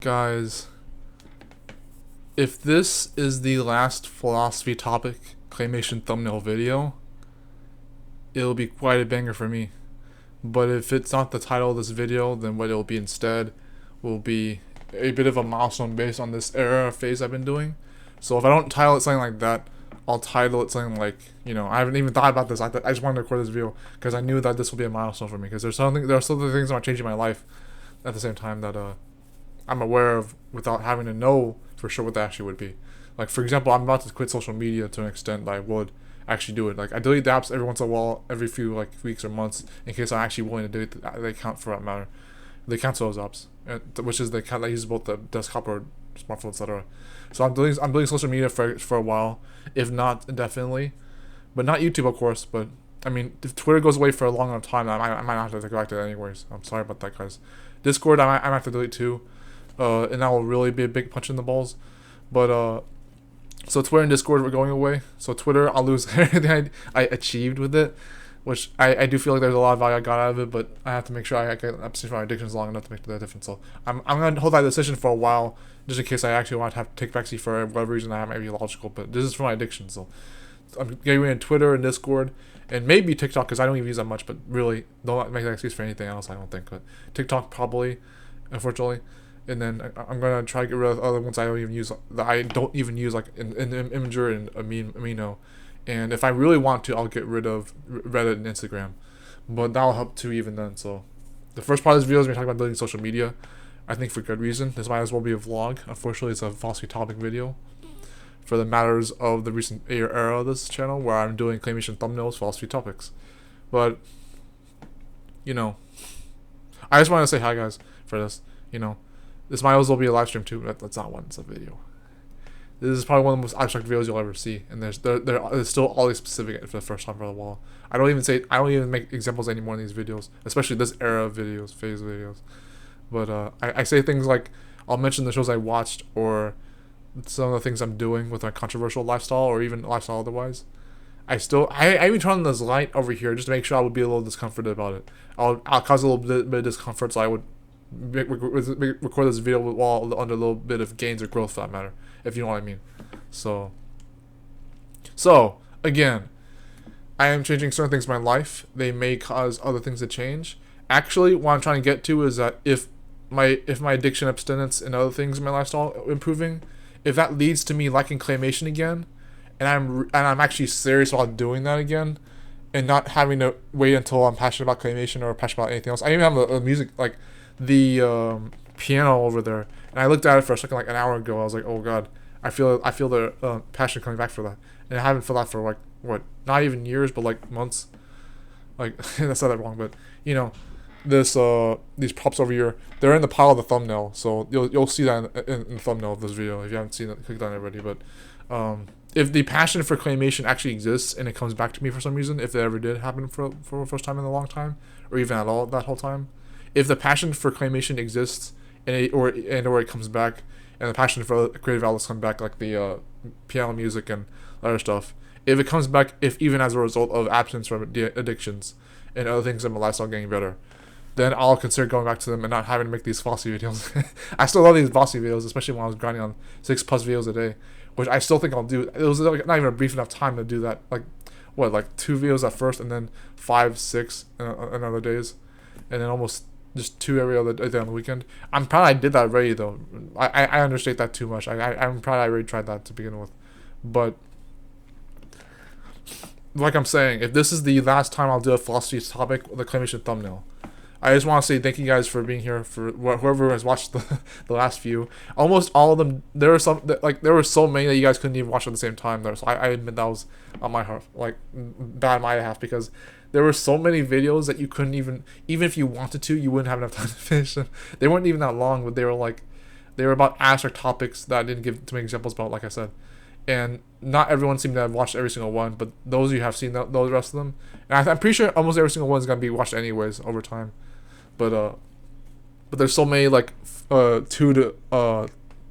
Guys, if this is the last philosophy topic claymation thumbnail video, it'll be quite a banger for me. But if it's not the title of this video, then what it'll be instead will be a bit of a milestone based on this era phase I've been doing. So if I don't title it something like that, I'll title it something like, I haven't even thought about this. I just wanted to record this video because I knew that this will be a milestone for me. Because there are still the things that are changing my life at the same time that I'm aware of without having to know for sure what that actually would be. Like, for example, I'm about to quit social media to an extent that I would actually do it. Like, I delete the apps every once in a while, every few weeks or months, in case I'm actually willing to delete the account for that matter. They cancel those apps, which is the account that uses both the desktop or smartphone, etc. So I'm deleting social media for a while, if not indefinitely, but not YouTube, of course. But I mean, if Twitter goes away for a long enough time, I might have to go back to that anyways. I'm sorry about that, guys. Discord, I might have to delete too. And that will really be a big punch in the balls. But so Twitter and Discord were going away. So Twitter, I'll lose everything I achieved with it, which I do feel like there's a lot of value I got out of it. But I have to make sure I get abstain from my addictions long enough to make that difference. So I'm gonna hold that decision for a while, just in case I actually want to have to take backseat for whatever reason that might be logical. But this is for my addiction, so I'm getting rid of Twitter and Discord, and maybe TikTok because I don't even use that much. But really, don't make that excuse for anything else. I don't think. But TikTok probably, unfortunately. And then I'm gonna try to get rid of other ones I don't even use, like in Imager and Amino. And if I really want to, I'll get rid of Reddit and Instagram. But that'll help too even then. So the first part of this video is me talking about deleting social media. I think for good reason. This might as well be a vlog. Unfortunately, it's a Bossy topic video for the matters of the recent era of this channel, where I'm doing claymation thumbnails, philosophy topics. But I just want to say hi, guys, for this. This might as well be a live stream too, but that's not one, it's a video. This is probably one of the most abstract videos you'll ever see, and there's still all these specific for the first time for a while. I don't even make examples anymore in these videos, especially this era of videos, phase videos. But I say things like, I'll mention the shows I watched or some of the things I'm doing with my controversial lifestyle or even lifestyle otherwise. I even turn on this light over here just to make sure I would be a little discomforted about it. I'll cause a little bit of discomfort, so I would record this video while under a little bit of gains or growth for that matter, if you know what I mean. So again, I am changing certain things in my life. They may cause other things to change. Actually, what I'm trying to get to is that if my addiction, abstinence, and other things in my lifestyle improving, if that leads to me liking claymation again, and I'm actually serious about doing that again, and not having to wait until I'm passionate about claymation or passionate about anything else. I even have the music, like the piano over there, and I looked at it for a second, like an hour ago. I was like, oh god, I feel the passion coming back for that, and I haven't felt that for not even years, but like months. Like that's not that wrong, but these props over here, they're in the pile of the thumbnail, so you'll see that in the thumbnail of this video if you haven't seen it, clicked on it already. But if the passion for claymation actually exists and it comes back to me for some reason, if it ever did happen for the first time in a long time, or even at all that whole time. If the passion for claymation exists or it comes back, and the passion for creative outlets come back, like the piano music and other stuff, if it comes back, if even as a result of absence from addictions and other things in my lifestyle getting better, then I'll consider going back to them and not having to make these Bossy videos. I still love these Bossy videos, especially when I was grinding on 6+ videos a day, which I still think I'll do. It was not even a brief enough time to do that. Like 2 videos at first, and then 5, 6 in other days, and then almost just 2 every other day on the weekend. I'm proud I did that already, though. I understate that too much. I'm proud I already tried that to begin with. But like I'm saying, if this is the last time I'll do a philosophy topic with a claymation thumbnail, I just want to say thank you guys for being here, for whoever has watched the last few. Almost all of them. There were so many that you guys couldn't even watch at the same time there. So I admit that was on my heart, bad on my half, because there were so many videos that you couldn't even if you wanted to, you wouldn't have enough time to finish them. They weren't even that long, but they were about abstract topics that I didn't give too many examples about, like I said. And not everyone seemed to have watched every single one, but those you have seen those rest of them. And I'm pretty sure almost every single one is gonna be watched anyways over time. But there's so many 2 to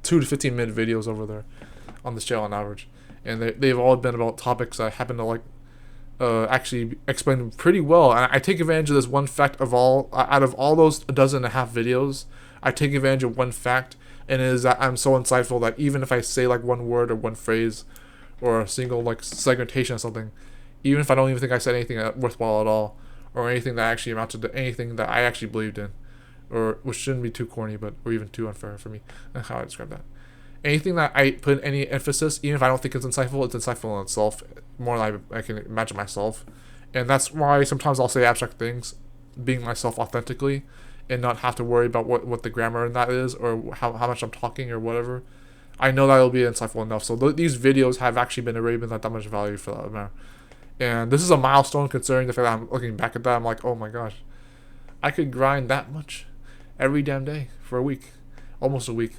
15 minute videos over there on this channel on average, and they've all been about topics that I happen to actually explain pretty well. And I take advantage of this one fact out of all those 12.5 videos. I take advantage of one fact and it is that I'm so insightful that even if I say like one word or one phrase or a single like segmentation or something, even if I don't even think I said anything worthwhile at all, or anything that actually amounted to anything that I actually believed in, or which shouldn't be too corny, but or even too unfair for me, how I describe that. Anything that I put any emphasis, even if I don't think it's insightful in itself, more than I can imagine myself. And that's why sometimes I'll say abstract things, being myself authentically, and not have to worry about what the grammar in that is, or how much I'm talking or whatever. I know that it'll be insightful enough. So these videos have actually been already been that much value for that matter. And this is a milestone considering the fact that I'm looking back at that. I'm like, oh my gosh, I could grind that much every damn day for a week, almost a week.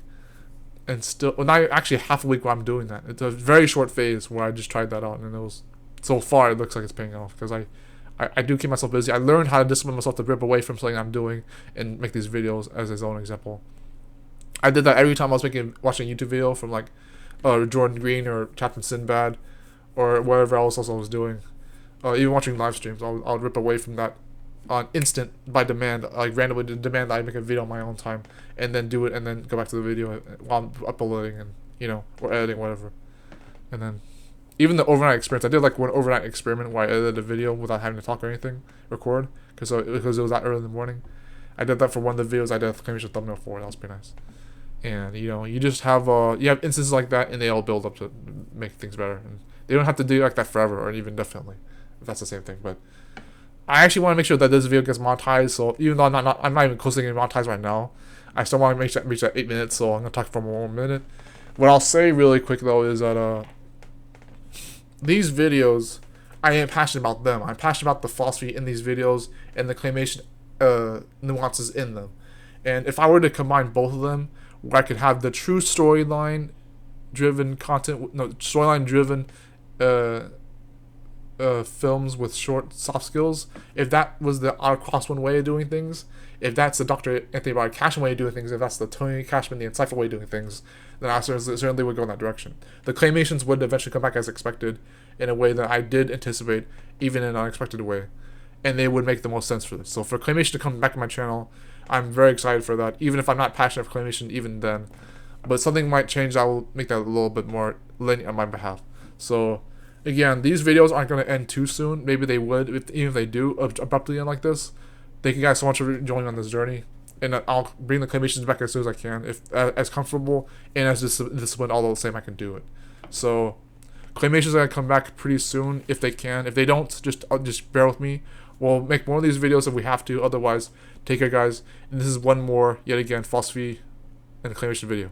And still, well, not actually half a week while I'm doing that. It's a very short phase where I just tried that out, and it was, so far it looks like it's paying off, because I do keep myself busy. I learned how to discipline myself to rip away from something I'm doing and make these videos as his own example. I did that every time I was watching a YouTube video from like Jordan Green or Captain Sinbad or whatever else I was doing. Even watching live streams, I'll rip away from that on instant by demand, like randomly demand that I make a video on my own time, and then do it, and then go back to the video while I'm uploading, and or editing, whatever. And then even the overnight experience, I did like one overnight experiment where I edited a video without having to talk or anything, record, because it was that early in the morning. I did that for one of the videos I did a Claymation thumbnail for. That was pretty nice. And you just have instances like that, and they all build up to make things better. And they don't have to do like that forever, or even definitely, if that's the same thing. But I actually want to make sure that this video gets monetized. So even though I'm not even close to getting monetized right now, I still want to reach that 8 minutes. So I'm gonna talk for 1 more minute. What I'll say really quick though is that these videos, I am passionate about them. I'm passionate about the philosophy in these videos and the claymation nuances in them. And if I were to combine both of them, where I could have the true storyline driven content, storyline driven films with short soft skills, if that was the Otter Crossman way of doing things, if that's the Dr. Anthony Barr Cashman way of doing things, if that's the Tony Cashman, the insightful way of doing things, then I certainly would go in that direction. The Claymations would eventually come back as expected in a way that I did anticipate, even in an unexpected way, and they would make the most sense for this. So for Claymation to come back on my channel, I'm very excited for that, even if I'm not passionate for Claymation even then. But something might change that will make that a little bit more linear on my behalf. So again, these videos aren't going to end too soon. Maybe they would, even if they do abruptly end like this. Thank you guys so much for joining on this journey. And I'll bring the Claymations back as soon as I can. If as comfortable and as disciplined, all the same, I can do it. So Claymations are going to come back pretty soon if they can. If they don't, just bear with me. We'll make more of these videos if we have to. Otherwise, take care, guys. And this is one more, yet again, philosophy and Claymation video.